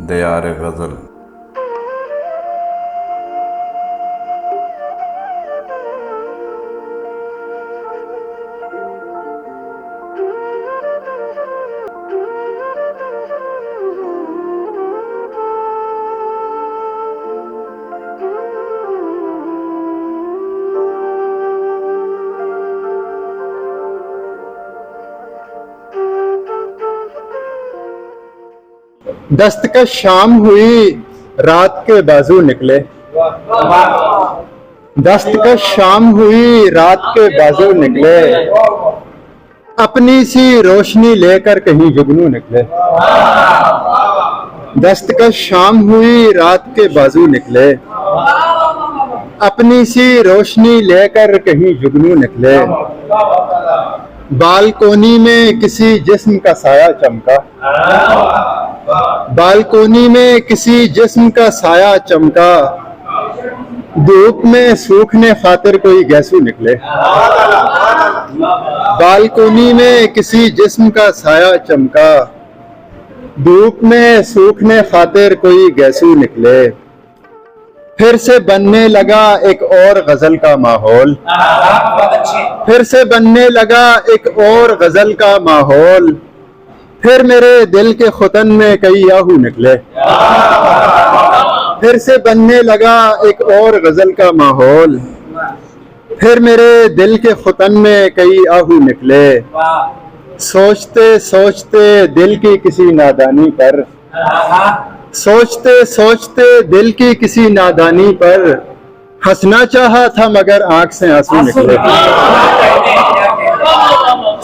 दयार गज़ल। दस्तकश शाम हुई रात के बाजू निकले। दस्तकश शाम हुई रात के बाजू निकले, अपनी सी रोशनी लेकर कहीं जुगनू निकले। दस्तकश शाम हुई रात के बाजू निकले, अपनी सी रोशनी लेकर कहीं जुगनू निकले। बालकोनी में किसी जिस्म का साया चमका, बालकोनी में किसी जिस्म का साया चमका, धूप में सूखने खातिर कोई गैसू निकले। बालकोनी में किसी जिस्म का साया चमका, धूप में सूखने खातिर कोई गैसू निकले। फिर से बनने लगा एक और गजल का माहौल, फिर से बनने लगा एक और गजल का माहौल। फिर मेरे दिल के खुतन में कई आहू निकले। फिर से बनने लगा एक और गजल का माहौल, फिर मेरे दिल के खुतन में कई आहू निकले। सोचते सोचते दिल की किसी नादानी पर, सोचते सोचते दिल की किसी नादानी पर, हंसना चाहा था मगर आंख से आंसू निकले।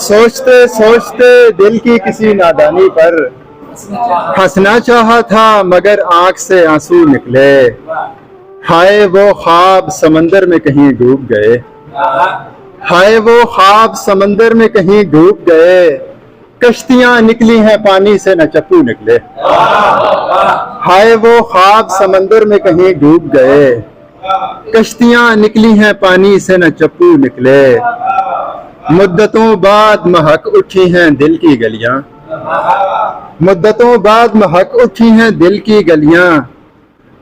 सोचते सोचते दिल की किसी नादानी पर, हंसना चाहा था मगर आंख से आंसू निकले। हाय वो ख्वाब समंदर में कहीं डूब गए, हाय वो ख्वाब समंदर में कहीं डूब गए। कश्तियां निकली हैं पानी से न चप्पू निकले। हाय वो ख्वाब समंदर में कहीं डूब गए, कश्तियां निकली हैं पानी से न चप्पू निकले। मुद्दतों बाद महक उठी हैं दिल की गलियां, मुद्दतों बाद महक उठी हैं दिल की गलियां।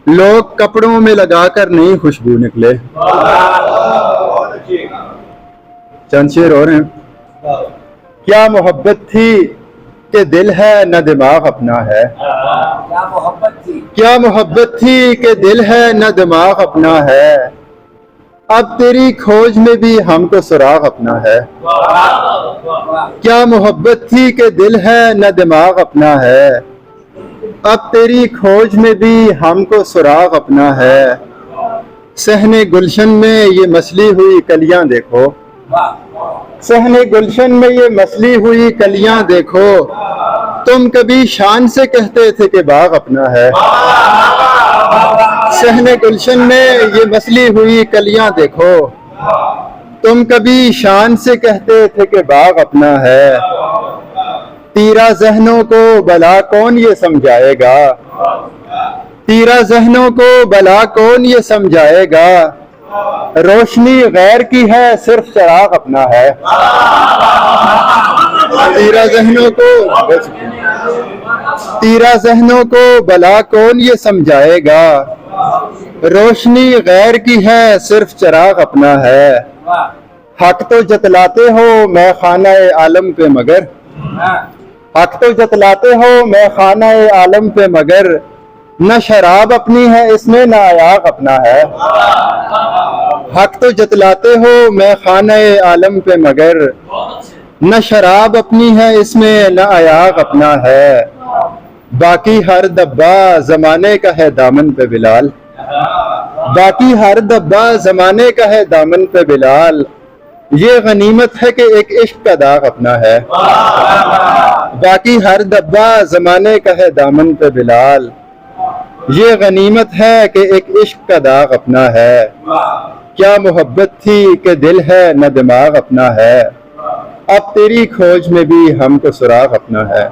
लोग कपड़ों में लगाकर नई खुशबू निकले। चंद शेर और हैं। क्या मोहब्बत थी कि दिल है न दिमाग अपना है, क्या मोहब्बत थी कि दिल है न दिमाग अपना है। अब तेरी खोज में भी हमको सुराग अपना है। क्या मोहब्बत थी कि दिल है न दिमाग अपना है। अब तेरी खोज में भी हमको सुराग अपना है। सहने गुलशन में ये मसली हुई कलियां देखो, सहने गुलशन में ये मसली हुई कलियां देखो। तुम कभी शान से कहते थे कि बाग अपना है। सहने गुलशन में ये मसली हुई कलियां देखो, तुम कभी शान से कहते थे कि बाग अपना है। तीरा जहनों को भला कौन ये समझाएगा, तीरा जहनों को भला कौन ये समझाएगा। रोशनी गैर की है सिर्फ चराग अपना है। तीरा जहनों को, तीरा जहनों को भला कौन ये समझाएगा। रोशनी गैर की है सिर्फ चराग अपना है। हक तो जतलाते हो मैं खाना-ए आलम पे मगर, हक तो जतलाते हो मैं खाना-ए आलम पे मगर। न शराब अपनी है इसमें न आयाग अपना है। हक तो जतलाते हो मैं खाना-ए आलम पे मगर, न शराब अपनी है इसमें न आयाग अपना है। बाकी हर डब्बा जमाने का है दामन पे बिलाल, बाकी हर डब्बा जमाने का है दामन पे बिलाल। ये गनीमत है कि एक इश्क का दाग अपना है। बाकी हर डब्बा जमाने का है दामन पे बिलाल। ये गनीमत है कि एक इश्क का दाग अपना है। क्या मोहब्बत थी कि दिल है न दिमाग अपना है। अब तेरी खोज में भी हमको सुराग अपना है।